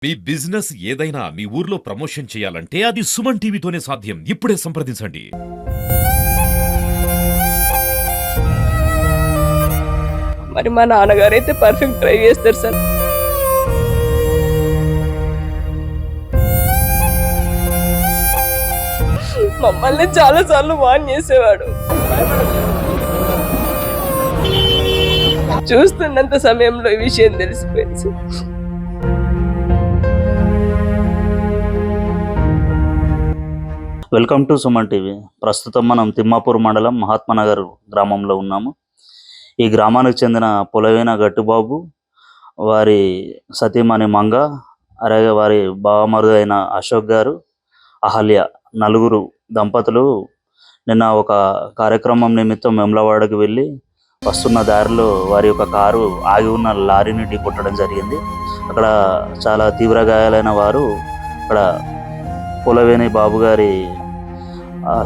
మీ business ఏదైనా మీ ఊర్లో promotion చేయాలంటే అది సుమన్ టీవీతోనే సాధ్యం. ఇప్పుడే సంప్రదించండి. మరి మా నాన్నగారైతే పర్ఫెక్ట్ డ్రైవ్ చేస్తారు సార్. మమ్మల్ని చాలా సార్లు వార్న్ చేసేవాడు. చూస్తున్నంత సమయంలో ఈ విషయం తెలిసిపోయింది. Welcome to Suman TV. ప్రస్తుతం మనం తిమ్మాపూర్ మండలం మహాత్మానగర్ గ్రామంలో ఉన్నాము. ఈ గ్రామానికి చెందిన పొలవేన గట్టుబాబు, వారి సతీమణి మంగ, అలాగే వారి బావమరుదు అయిన అశోక్ గారు, అహల్య, నలుగురు దంపతులు నిన్న ఒక కార్యక్రమం నిమిత్తం వెమ్లవాడకు వెళ్ళి వస్తున్న దారిలో వారి యొక్క కారు ఆగి ఉన్న లారీని ఢీకొట్టడం జరిగింది. అక్కడ చాలా తీవ్ర గాయాలైన వారు అక్కడ పొలవేని బాబు గారి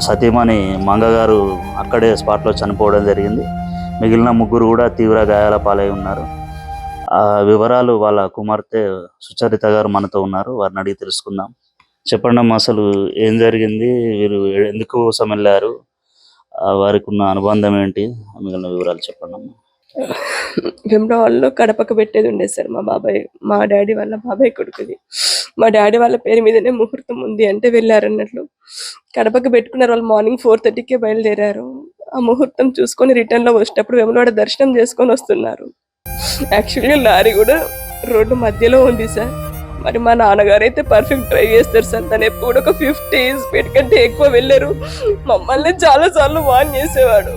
సతీమణి మంగగారు అక్కడే స్పాట్లో చనిపోవడం జరిగింది. మిగిలిన ముగ్గురు కూడా తీవ్ర గాయాల పాలై ఉన్నారు. ఆ వివరాలు వాళ్ళ కుమార్తె సుచరిత గారు మనతో ఉన్నారు. వారిని అడిగి తెలుసుకుందాం. చెప్పండి అమ్మా, అసలు ఏం జరిగింది, వీరు ఎందుకు కోసం వెళ్ళారు, వారికి ఉన్న అనుబంధం ఏంటి, మిగిలిన వివరాలు చెప్పండి అమ్మా. వెమ్లవాడలో కడపకు పెట్టేది ఉండే సార్. మా డాడీ వాళ్ళ బాబాయ్ కొడుకుది. మా డాడీ వాళ్ళ పేరు మీదనే ముహూర్తం ఉంది అంటే వెళ్ళారన్నట్లు కడపకు పెట్టుకున్నారు. వాళ్ళు మార్నింగ్ 4:30కే బయలుదేరారు. ఆ ముహూర్తం చూసుకొని రిటర్న్ లో వచ్చేటప్పుడు వెమ్లవాడ దర్శనం చేసుకొని వస్తున్నారు. యాక్చువల్గా లారీ కూడా రోడ్డు మధ్యలో ఉంది సార్. మరి మా నాన్నగారు అయితే పర్ఫెక్ట్ డ్రైవ్ చేస్తారు సార్. తను ఎప్పుడు ఒక 50 స్పీడ్ కంటే ఎక్కువ వెళ్ళారు. మమ్మల్ని చాలా సార్లు వార్న్ చేసేవాడు,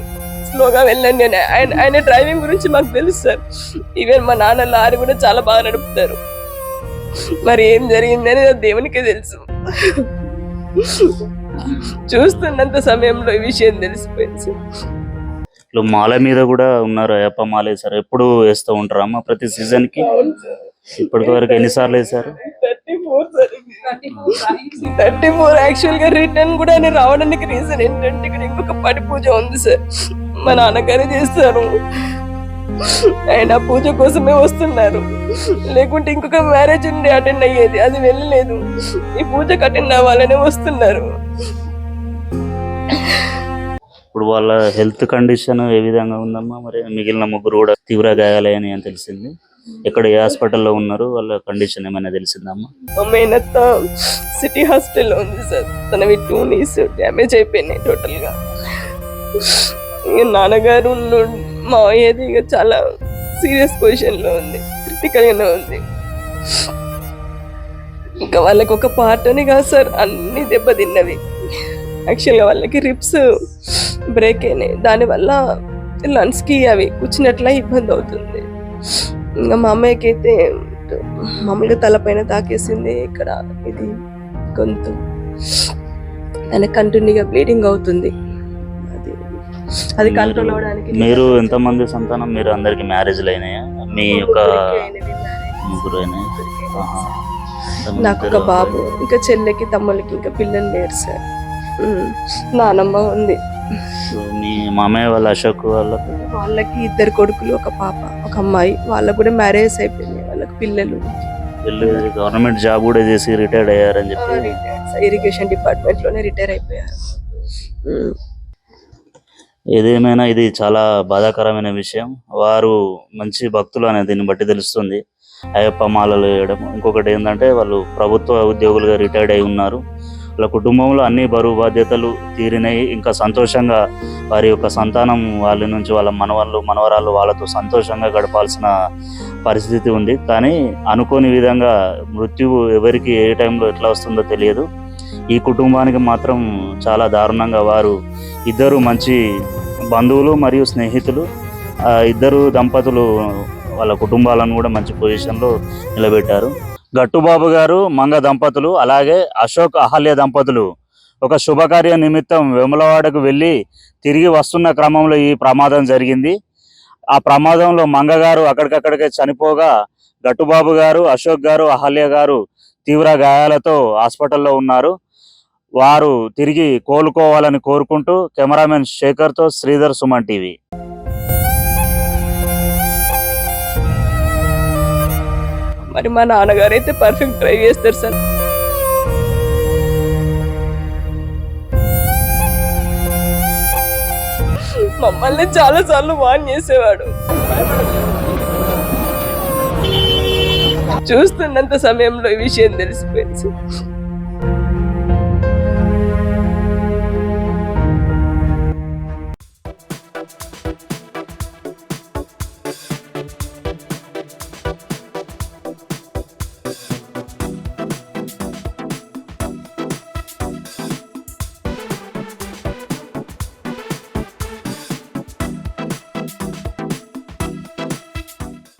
స్లోగా వెళ్ళండి అని. ఆయన డ్రైవింగ్ గురించి మాకు తెలుసు సార్. ఈవెన్ మా నాన్న లారీ కూడా చాలా బాగా నడుపుతారు. మరి ఏం జరిగిందని దేవునికే తెలుసు. చూస్తున్నంత సమయంలో ఈ విషయం తెలిసిపోయింది సార్. మాల మీద కూడా ఉన్నారు, అయ్యప్ప మాల వేసారు. ఎప్పుడు వేస్తూ ఉంటారమ్మా ప్రతి సీజన్ కి? ఇప్పటి వరకు ఎన్నిసార్లు వేసారు? 34. యాక్చువల్ గా రిటర్న్ కూడా ఆయన రావడానికి రీజన్ ఏంటంటే ఇక్కడ ఇంకొక పడి పూజ ఉంది సార్. మా నాన్నగారే చేస్తారు. ఆయన పూజ కోసమే వస్తున్నారు. లేకుంటే ఇంకొక మ్యారేజ్ ఉండి అటెండ్ అయ్యేది, అది వెళ్ళలేదు. ఈ పూజకు అటెండ్ అవ్వాలనే వస్తున్నారు. ఇప్పుడు వాళ్ళ హెల్త్ కండిషన్ ఏ విధంగా ఉందమ్మా? మరి మిగిలిన ముగ్గురు కూడా తీవ్ర గాయాలని అని తెలిసింది. ఎక్కడ ఏ హాస్పిటల్లో ఉన్నారు, వాళ్ళ కండిషన్ ఏమైనా తెలిసిందమ్మా? మేనత్త సిటీ హాస్పిటల్లో ఉంది సార్. తనవి 2 knees డ్యామేజ్ అయిపోయినాయి టోటల్ గా. నాన్నగారు మా ఏది చాలా సీరియస్ పొజిషన్ లో ఉంది, క్రిటికల్ గానే ఉంది. ఇంకా వాళ్ళకి ఒక పార్ట్ అని కాదు సార్, అన్ని దెబ్బతిన్నవి. యాక్చువల్గా వాళ్ళకి రిప్స్ బ్రేక్ అయినాయి. దానివల్ల లంగ్స్ కి అవి కూర్చున్నట్లా ఇబ్బంది అవుతుంది. ఇంకా మా అమ్మాయికి అయితే మామూలుగా తలపైన తాకేసింది. ఇక్కడ ఇది గొంతు, దానికి కంటిన్యూగా బ్లీడింగ్ అవుతుంది. అది కంట్రోల్ అవడానికి. మీరు ఎంతమంది సంతానం? మీరు అందరికి మ్యారేజ్లు అయినాయా? మీ యొక్క ముగ్గురు అయినాయి. నాకు ఒక బాబు, ఇంకా చెల్లెకి తమ్ముళ్ళకి ఇంకా పిల్లలు లేరు సార్. నానమ్మ ఉంది. మీ మామయ్య వాళ్ళ అశోక్ వాళ్ళకి 2 కొడుకులు, ఒక పాప, ఒక అమ్మాయి. వాళ్ళకు కూడా మ్యారేజ్ అయిపోయింది, వాళ్ళకి పిల్లలు. గవర్నమెంట్ జాబ్ కూడా చేసి రిటైర్డ్ అయ్యారని చెప్పి. ఇరిగేషన్ డిపార్ట్మెంట్ లోనే రిటైర్ అయిపోయారు. ఏదేమైనా ఇది చాలా బాధాకరమైన విషయం. వారు మంచి భక్తులు అనేది దీన్ని బట్టి తెలుస్తుంది. అయ్యప్ప మాలలు వేయడం. ఇంకొకటి ఏంటంటే వాళ్ళు ప్రభుత్వ ఉద్యోగులుగా రిటైర్డ్ అయి ఉన్నారు. వాళ్ళ కుటుంబంలో అన్ని బరువు బాధ్యతలు తీరినాయి. ఇంకా సంతోషంగా వారి యొక్క సంతానం వాళ్ళ నుంచి వాళ్ళ మనవరాలు వాళ్ళతో సంతోషంగా గడపాల్సిన పరిస్థితి ఉంది. కానీ అనుకోని విధంగా మృత్యువు ఎవరికి ఏ టైంలో ఎట్లా వస్తుందో తెలియదు. ఈ కుటుంబానికి మాత్రం చాలా దారుణంగా వారు ఇద్దరు మంచి బంధువులు మరియు స్నేహితులు. ఇద్దరు దంపతులు వాళ్ళ కుటుంబాలను కూడా మంచి పొజిషన్లో నిలబెట్టారు. గట్టుబాబు గారు, మంగ దంపతులు, అలాగే అశోక్, అహల్య దంపతులు ఒక శుభకార్య నిమిత్తం వేములవాడకు వెళ్ళి తిరిగి వస్తున్న క్రమంలో ఈ ప్రమాదం జరిగింది. ఆ ప్రమాదంలో మంగ గారు అక్కడికక్కడికే చనిపోగా, గట్టుబాబు గారు, అశోక్ గారు, అహల్య గారు తీవ్ర గాయాలతో హాస్పిటల్లో ఉన్నారు. వారు తిరిగి కోలుకోవాలని కోరుకుంటూ కెమెరామెన్ శేఖర్తో శ్రీధర్, సుమన్ టీవీ. మరి మా నాన్నగారు అయితే పర్ఫెక్ట్ డ్రైవ్ చేస్తారు సార్. మమ్మల్ని చాలా సార్లు వాన్ చేసేవాడు. చూస్తున్నంత సమయంలో ఈ విషయం తెలిసిపోయింది సార్.